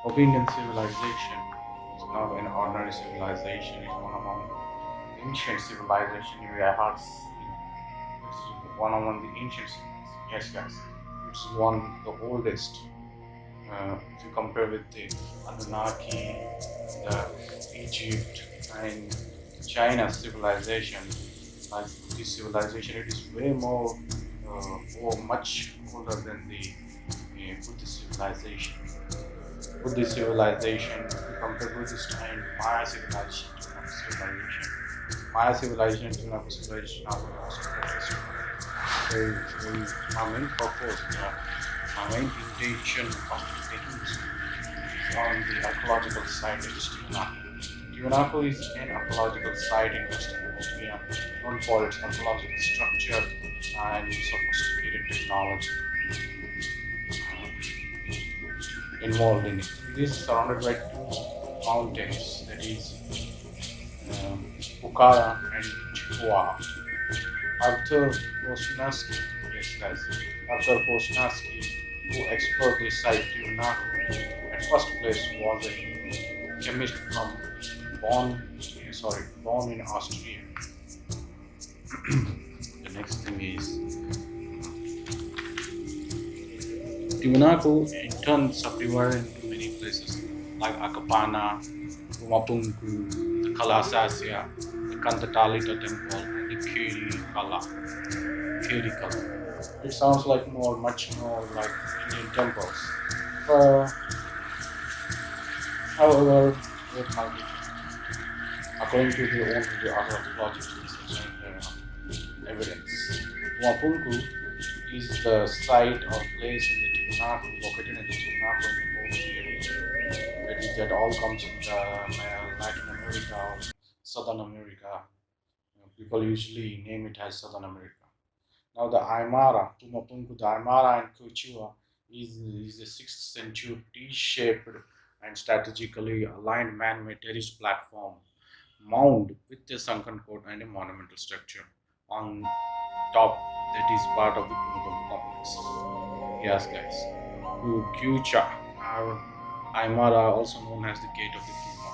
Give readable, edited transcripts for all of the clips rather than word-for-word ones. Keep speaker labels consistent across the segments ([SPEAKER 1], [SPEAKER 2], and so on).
[SPEAKER 1] Indian civilization is not an ordinary civilization, it's one among the ancient civilization we have seen. It's one among the ancient cities. Yes, guys. It's one the oldest. If you compare with the Anunnaki, the Egypt and China civilization, like this civilization, it is way more or much older than the Buddhist civilization. Buddhist civilization, if you compare Buddhist and Maya civilization, Maya civilization, Tiwanaku civilization are the most precious. My main purpose, my main intention of taking this is on the archaeological site of Tiwanaku. Tiwanaku is an archaeological site in Western Ethiopia, known for its archaeological structure and sophisticated technology involved in it. It is surrounded by two mountains, that is Bukhara and Chipua. Arthur Posnansky, yes guys, Arthur Posnansky, who explored the site Tiwanaku, at first place was a chemist from born in Austria. The next thing is Tiwanaku in turn subdivided into many places like Akapana, Pumapunku, the Kalasasya, the Kantatalita temple, and the Kiri Kala. It sounds like much more like Indian temples. Uh, However, it might be according to the archaeological research and evidence. Pumapunku is the site or place in the Tiwanaku, located in the Tiwanaku in the Bolivia region. That all comes in the Latin America or Southern America. People usually name it as Southern America. Now the Aymara, Pumapunku, the Aymara and Quechua is a 6th century T-shaped and strategically aligned man-made terraced platform mound with a sunken court and a monumental structure on top that is part of the Pumapunku complex. Yes, guys. Quechua or Aymara, also known as the Gate of the Puma.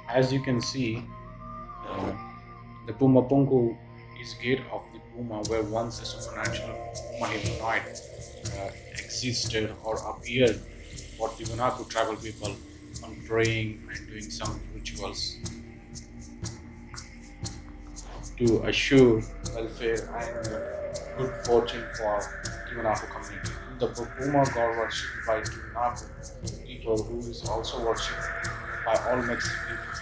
[SPEAKER 1] As you can see, uh, the Pumapunku is Gate of the Puma, where once a supernatural Puma humanoid existed or appeared for Tiwanaku tribal people on praying and doing some rituals to assure welfare and good fortune for Tiwanaku community. The Puma god worshipped by Tiwanaku people, who is also worshipped by all Mexican people.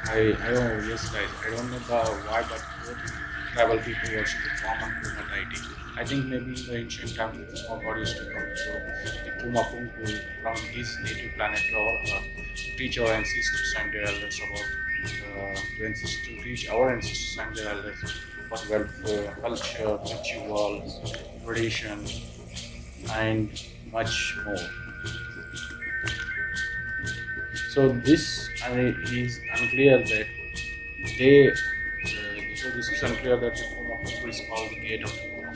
[SPEAKER 1] I don't know, yes guys, I don't know the why, but both tribal people worship the common Puma deity. I think maybe in the ancient times the Puma god used to come to the Pumapunku from his native planet to our Earth to teach our ancestors and their elders about to teach our ancestors and their elders about welfare, culture, rituals, tradition, and much more. So this is unclear that they. So this is unclear that the Pumapunku is called the gate of the Puma,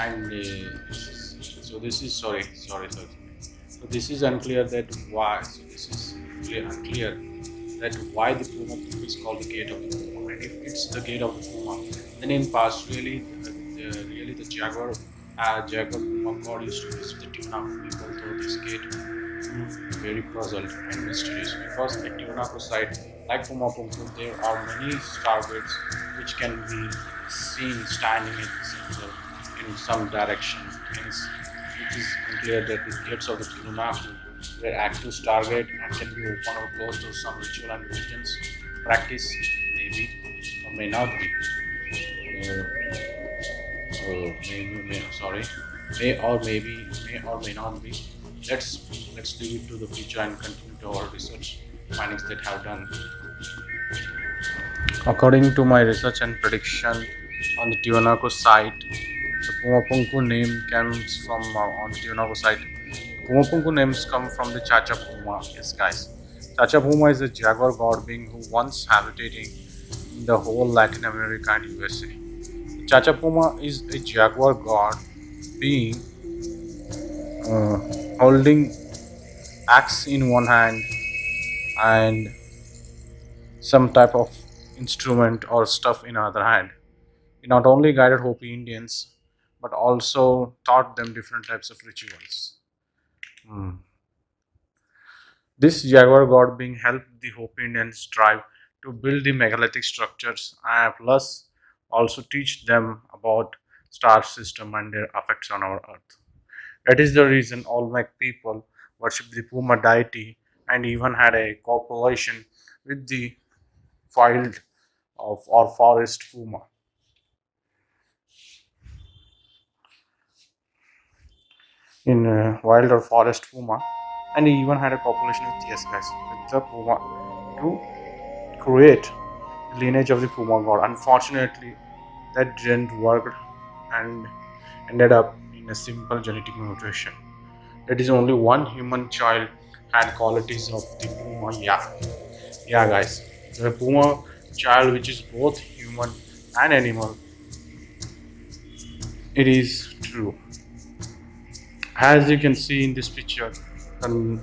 [SPEAKER 1] and so this is sorry. So this is unclear that why. So this is unclear that why the Pumapunku is called the gate of the Puma. And if it's the gate of the Puma, then in past really the Jaguar Puma God used to visit the Tiwanaku people through this gate proved very puzzled and mysterious because at Tiwanaku site, like Pumapunku, there are many stargates which can be seen standing at the center in some direction. Hence, it is unclear that the gates of the Tiwanaku were active stargate and can be open or closed to some ritual and religions practice, maybe or may not be. Sorry, may or may not be. Let's leave it to the future and continue to our research findings that have done. According to my research and prediction on the Tiwanaku site, the Pumapunku name comes from on Tiwanaku site. The Pumapunku names come from the Chacha Puma. Yes, guys. Chacha Puma is a Jaguar God being who once habitating in the whole Latin America and USA. Chacha Puma is a Jaguar God being uh, holding axe in one hand and some type of instrument or stuff in another hand. He not only guided Hopi Indians but also taught them different types of rituals. Hmm. This Jaguar God being helped the Hopi Indians strive to build the megalithic structures and plus also teach them about star system and their effects on our earth. That is the reason Olmec people worship the Puma deity and even had a cooperation with the wild of or forest Puma in wild or forest Puma, and he even had a cooperation with yes guys with the Puma to create the lineage of the Puma god. Unfortunately, that didn't work and ended up in a simple genetic mutation. That is only one human child had qualities of the Puma. Yeah, guys. The Puma child, which is both human and animal, it is true. As you can see in this picture, the,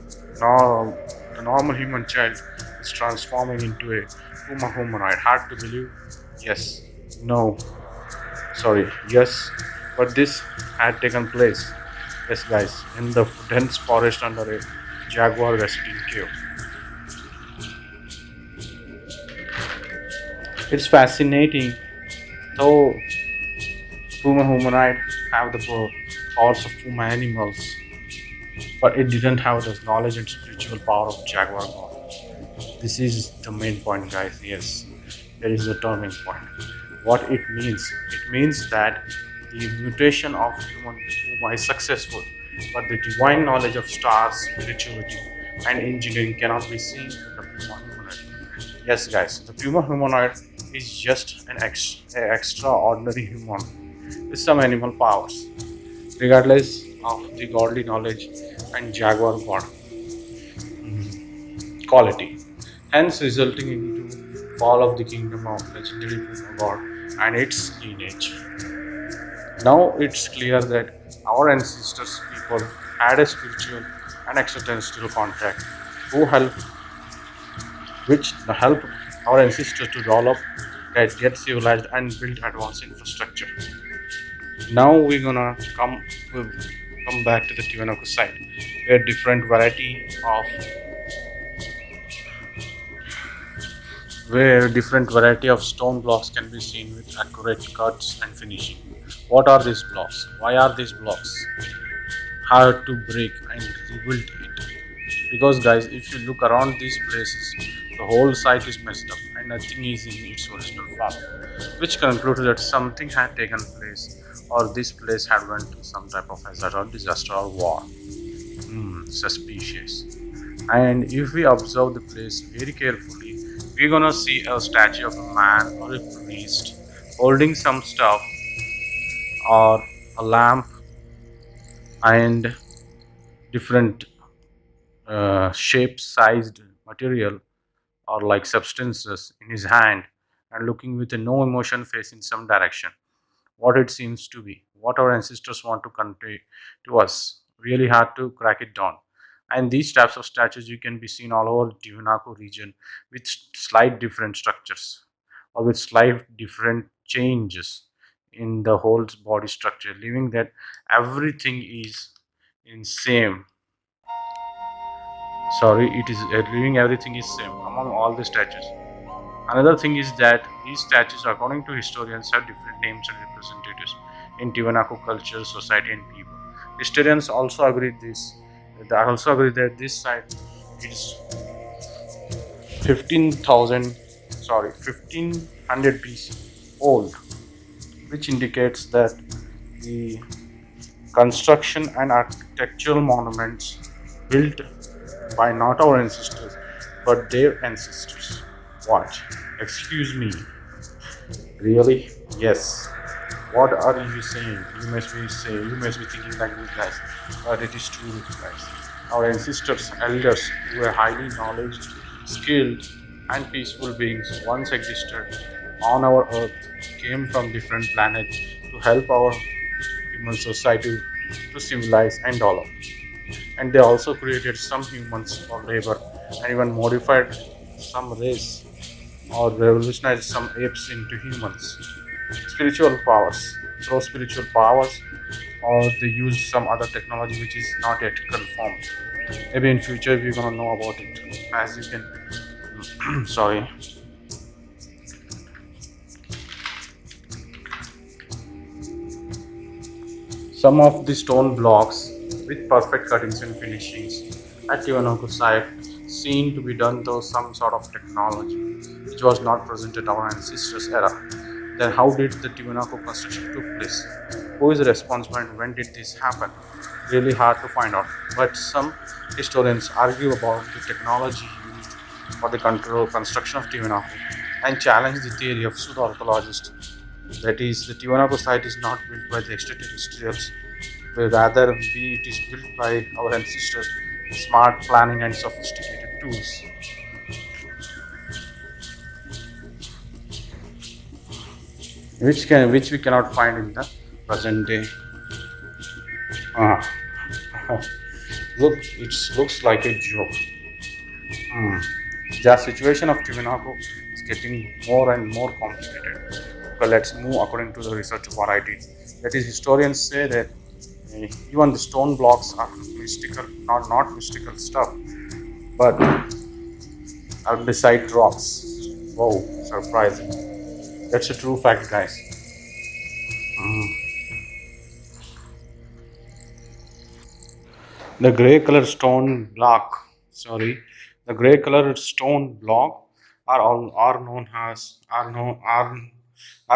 [SPEAKER 1] the normal human child is transforming into a Puma humanoid. Hard to believe? Yes. No. Sorry. Yes. But this had taken place. Yes, guys, in the dense forest under a jaguar residing cave. It's fascinating, though Puma humanoid have the powers of Puma animals, but it didn't have the knowledge and spiritual power of Jaguar God. This is the main point, guys. Yes, there is a turning point. What it means? It means that the mutation of human Puma is successful, but the divine knowledge of stars, spirituality, and engineering cannot be seen in the Puma humanoid. Yes, guys, the Puma humanoid is just an extraordinary human with some animal powers, regardless of the godly knowledge and Jaguar God quality, hence resulting into fall of the kingdom of legendary Puma God and its lineage. Now it's clear that our ancestors people had a spiritual and extraterrestrial contact who helped which helped our ancestors to develop, get civilized and build advanced infrastructure. Now we're gonna come back to the Tiwanaku site, where different variety of stone blocks can be seen with accurate cuts and finishing. What are these blocks? Why are these blocks hard to break and rebuild it? Because guys, if you look around these places, the whole site is messed up and nothing is in its original form, which concludes that something had taken place or this place had went through some type of hazard or disaster or war. Suspicious. And if we observe the place very carefully, we're gonna see a statue of a man or a priest holding some stuff or a lamp and different shape sized material or like substances in his hand and looking with a no emotion face in some direction. What it seems to be, what our ancestors want to convey to us. Really hard to crack it down. And these types of statues you can be seen all over Tiwanaku region with slight different structures or with slight different changes in the whole body structure, leaving that everything is in same. Sorry, it is leaving everything is same among all the statues. Another thing is that these statues, according to historians, have different names and representatives in Tiwanaku culture, society, and people. Historians also agree this. They also agree that this site is 1500 BC old, which indicates that the construction and architectural monuments built by not our ancestors but their ancestors. What? Excuse me. Really? Yes. What are you saying? You must be thinking like this guys. But it is true guys. Our ancestors, elders who were highly knowledgeable, skilled and peaceful beings once existed on our earth came from different planets to help our human society to civilize and develop. And they also created some humans for labor and even modified some race or revolutionized some apes into humans. Spiritual powers, through spiritual powers, or they used some other technology which is not yet confirmed. Maybe in future we're gonna know about it. As you can, sorry, some of the stone blocks with perfect cuttings and finishings at Tiwanaku site seem to be done through some sort of technology which was not present at our ancestors' era. Then how did the Tiwanaku construction took place? Who is responsible and when did this happen? Really hard to find out. But some historians argue about the technology used for the control construction of Tiwanaku and challenge the theory of pseudo-archaeologists. That is, the Tiwanaku site is not built by the extraterrestrials, but rather it is built by our ancestors with smart planning and sophisticated tools, which we cannot find in the present day. Ah, look, it looks like a joke. Hmm. The situation of Tiwanaku is getting more and more complicated. Okay, let's move according to the research variety. That is, historians say that even the stone blocks are mystical, not mystical stuff, but are beside rocks. Wow, surprising. That's a true fact, guys. The grey color stone block, sorry, the grey colored stone block are known as are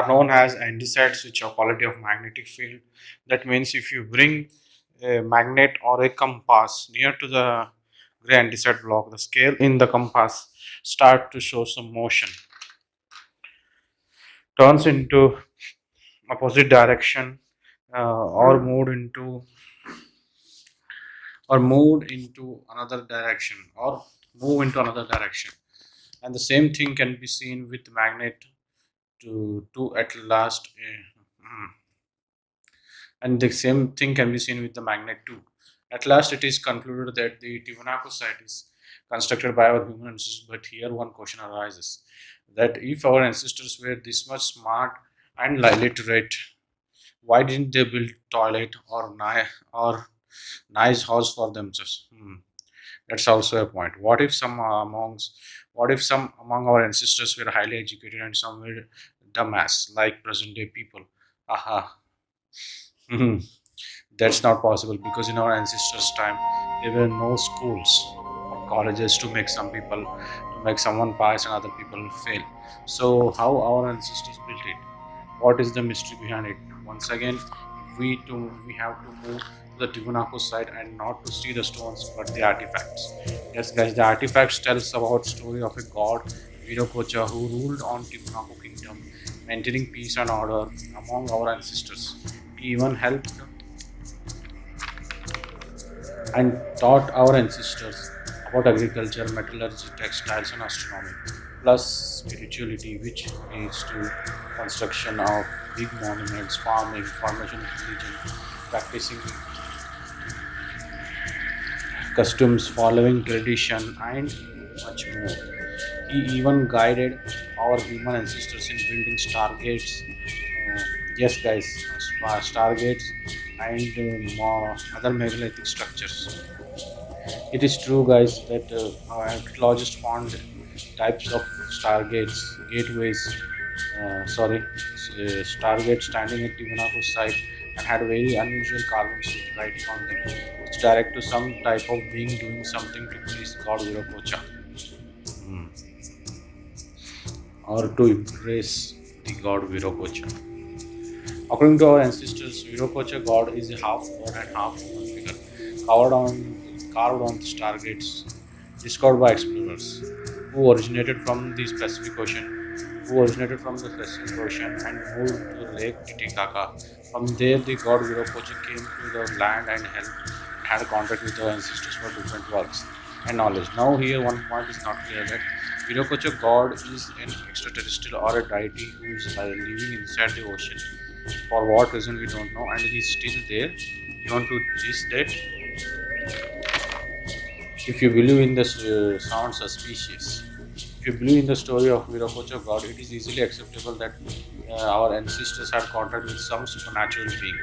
[SPEAKER 1] known as andesites, which are quality of magnetic field. That means if you bring a magnet or a compass near to the grey andesite block, the scale in the compass start to show some motion, turns into opposite direction, or moved into another direction or move into another direction. And the same thing can be seen with magnet to at last and the same thing can be seen with the magnet too. At last it is concluded that the Tiwanaku site is constructed by our human ancestors, but here one question arises, that if our ancestors were this much smart and literate, why didn't they build toilet or nice house for themselves? That's also a point. What if some among our ancestors were highly educated and some were dumbass, like present day people? Aha. Mhm. That's not possible because in our ancestors' time there were no schools or colleges to make someone pass and other people fail. So how our ancestors built it? What is the mystery behind it? Once again, we have to move to the Tiwanaku side and not to see the stones but the artifacts. Yes, guys, the artifacts tells about story of a god Virokocha who ruled on Tiwanaku kingdom, maintaining peace and order among our ancestors. He even helped and taught our ancestors about agriculture, metallurgy, textiles, and astronomy, plus spirituality, which leads to construction of big monuments, farming, formation of religion, practicing customs, following tradition, and much more. He even guided our human ancestors in building stargates. Yes, guys, stargates and other megalithic structures. It is true, guys, that our archaeologists found types of stargates, gateways, stargates standing at Tiwanaku site and had very unusual carvings with writing on them, which direct to some type of being doing something to please God Virokocha or to impress the God Virokocha. According to our ancestors, Virokocha god is a half bird and half human figure carved on the stargates discovered by explorers who originated from the Pacific Ocean and moved to Lake Titicaca. From there, the god Virokocha came to the land and had contact with our ancestors for different works and knowledge. Now, here one point is not clear that Virokocha god is an extraterrestrial or a deity who is living inside the ocean. For what reason we don't know, and he's still there even to this date. If you believe in this sound suspicious. If you believe in the story of Viracocha God, it is easily acceptable that our ancestors had contact with some supernatural being.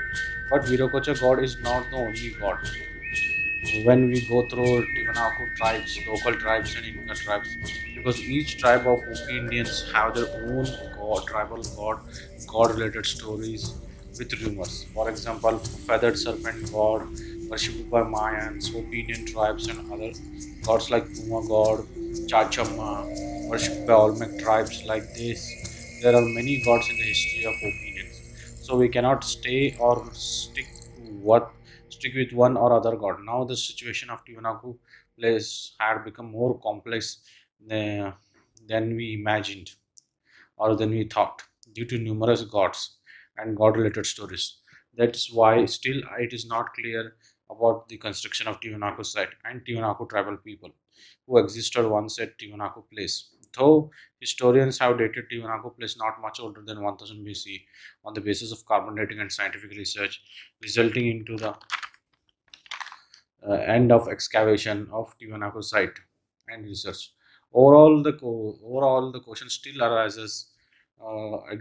[SPEAKER 1] But Viracocha God is not the only God. When we go through Tiwanaku tribes, local tribes, and Inca tribes, because each tribe of Hopi Indians have their own god, tribal god, god-related stories with rumors. For example, feathered serpent god, worshipped by Mayans, Hopi Indian tribes, and other gods like Puma god, Chachamma, worshipped by Olmec tribes like this. There are many gods in the history of Hopi Indians, so we cannot stay or stick with one or other god. Now the situation of Tiwanaku place had become more complex uh, than we imagined or than we thought due to numerous gods and god related stories. That's why still it is not clear about the construction of Tiwanaku site and Tiwanaku tribal people who existed once at Tiwanaku place. Though historians have dated Tiwanaku place not much older than 1000 BC on the basis of carbon dating and scientific research, resulting into the end of excavation of Tiwanaku site and research. Overall, the question still arises,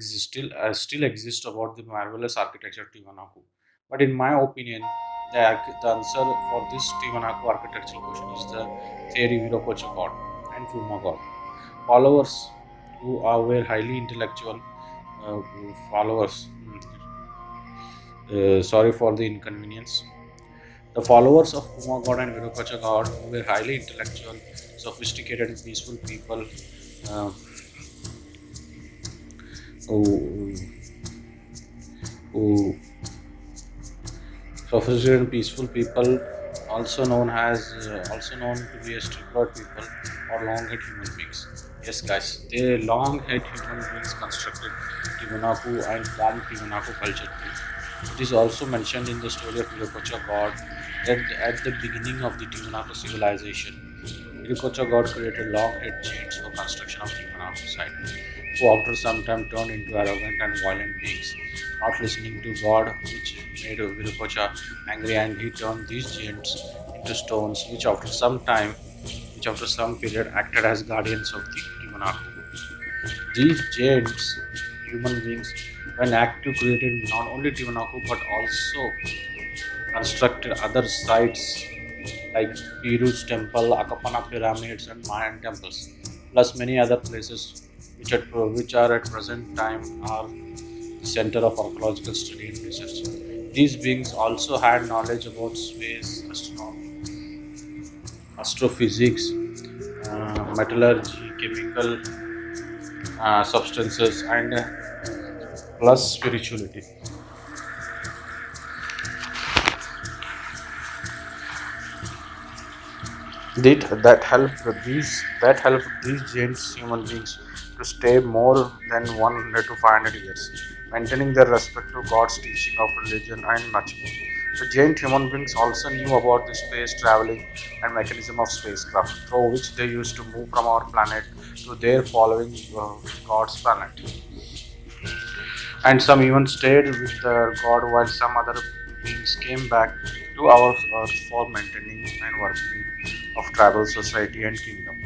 [SPEAKER 1] still exists about the marvelous architecture of Tiwanaku. But in my opinion, the answer for this Tiwanaku architectural question is the theory Virokocha God and Puma God. Followers were highly intellectual followers. Sorry for the inconvenience. The followers of Puma God and Virupacha God, who were highly intellectual, sophisticated, and peaceful people, uh, who, who sophisticated and peaceful people, also known to be as triploid people or long-haired human beings. Yes, guys, they long-haired human beings constructed Tiwanaku and formed Tiwanaku culture too. It is also mentioned in the story of Virupacha God that at the beginning of the Tiwanaku civilization, Virupacha God created long-haired giants for construction of Tiwanaku site, who after some time turned into arrogant and violent beings, not listening to God, which made Virupacha angry, and he turned these giants into stones, which after some period acted as guardians of the Tiwanaku. These giants, human beings, when active, created not only Tiwanaku but also constructed other sites like Piru's temple, Akapana pyramids, and Mayan temples, plus many other places which are at present time are the center of archaeological study and research. These beings also had knowledge about space, astronomy, astrophysics, metallurgy, chemical substances, and plus spirituality. That helped these giant human beings to stay more than 100 to 500 years, maintaining their respect to God's teaching of religion and much more. The giant human beings also knew about the space traveling and mechanism of spacecraft, through which they used to move from our planet to their following God's planet. And some even stayed with their God while some other beings came back to our earth for maintaining and working of tribal society and kingdom.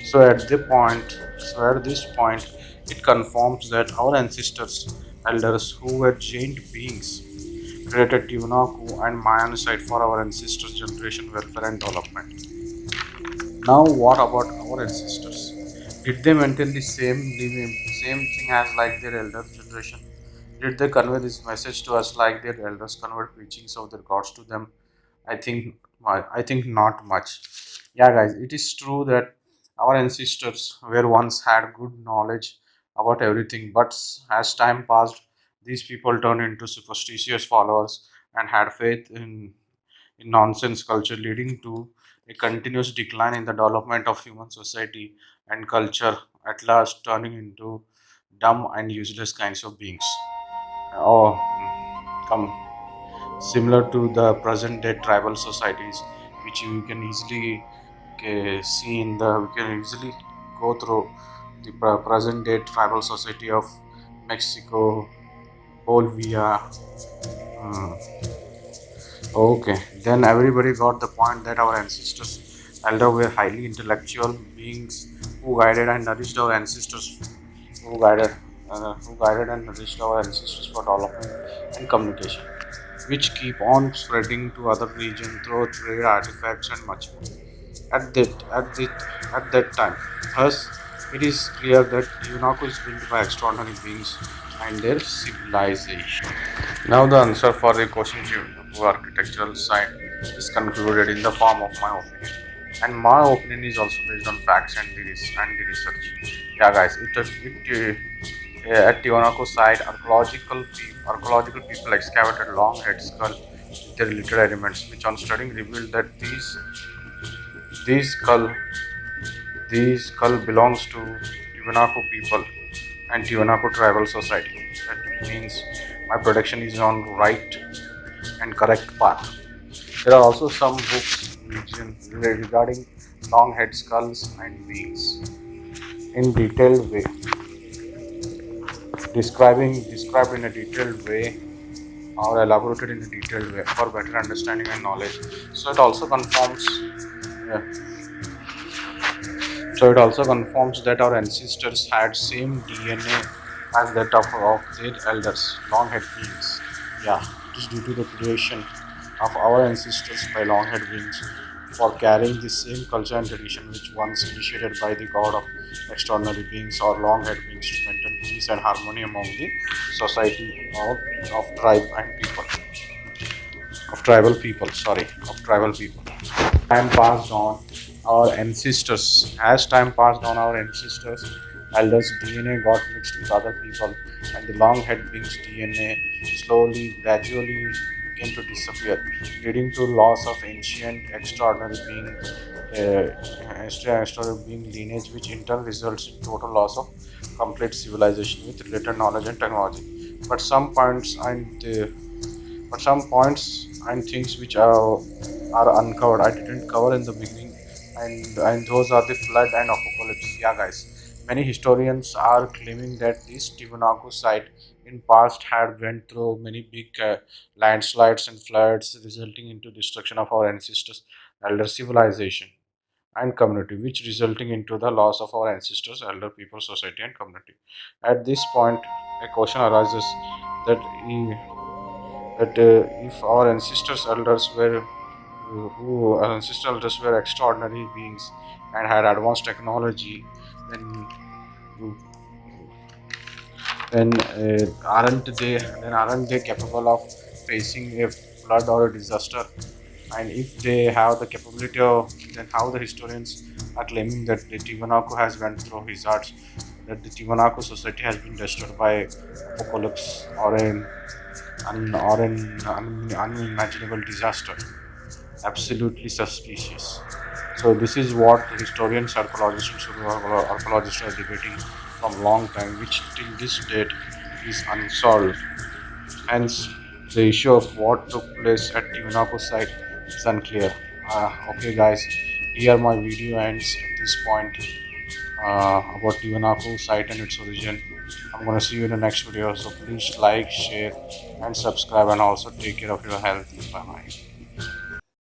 [SPEAKER 1] So at this point, it confirms that our ancestors, elders who were giant beings, created Tiwanaku and Mayan site for our ancestors' generation welfare and development. Now, what about our ancestors? Did they maintain the same thing as like their elder generation? Did they convey this message to us like their elders conveyed preachings of their gods to them? I think I think not much. Yeah, guys, it is true that our ancestors were once had good knowledge about everything, but as time passed, these people turned into superstitious followers and had faith in nonsense culture, leading to a continuous decline in the development of human society and culture, at last turning into dumb and useless kinds of beings. Oh, come similar to the present day tribal societies, which you can easily see in the we can easily go through the present day tribal society of Mexico, Bolivia, mm, Okay, then everybody got the point that our ancestors, elder, were highly intellectual beings who guided and nourished our ancestors, who guided, who guided and nourished our ancestors for development and communication, which keep on spreading to other regions through trade, artifacts, and much more. At that, at that, at that time, thus, it is clear that Tiwanaku is built by extraordinary beings and their civilization. Now the answer for the question to architectural side is concluded in the form of my opinion. And my opinion is also based on facts and the research. Yeah, guys, at Tiwanaku site, archaeological people excavated long head skull with their related elements, which on studying revealed that these skull these skull belongs to Tiwanaku people and Tiwanaku tribal society. That means my prediction is on right and correct path. There are also some books regarding long head skulls and wings in detailed way, described in a detailed way or elaborated in a detailed way for better understanding and knowledge. So it also confirms, yeah, so it also confirms that our ancestors had same DNA as that of their elders, long-head beings. Yeah, it is due to the creation of our ancestors by long-head beings for carrying the same culture and tradition which once initiated by the god of extraordinary beings or long-head beings to maintain peace and harmony among the society of tribe and people of tribal people. Sorry, of tribal people. Time passed on, our ancestors, as time passed on, our ancestors, elders' DNA got mixed with other people, and the long head beings' DNA slowly, gradually began to disappear, leading to loss of ancient extraordinary being, extraordinary being lineage, which in turn results in total loss of complete civilization with related knowledge and technology. But some points and some points and things which are uncovered I didn't cover in the beginning, and those are the flood and apocalypse. Yeah, guys, many historians are claiming that this Tiwanaku site in past had went through many big landslides and floods, resulting into destruction of our ancestors' elder civilization and community, which resulting into the loss of our ancestors, elder people, society, and community. At this point, a question arises that if our ancestors elders were who our ancestral elders were extraordinary beings and had advanced technology, then aren't they capable of facing a flood or a disaster? And if they have the capability of, then how the historians are claiming that the Tiwanaku has went through hazards, that the Tiwanaku society has been destroyed by apocalypse or an unimaginable disaster. Absolutely suspicious. So this is what historians, archaeologists are debating from long time, which till this date is unsolved. Hence, the issue of what took place at Tiwanaku site is unclear. Okay, guys, here my video ends at this point about Tiwanaku site and its origin. I'm gonna see you in the next video. So please like, share, and subscribe, and also take care of your health. Bye bye.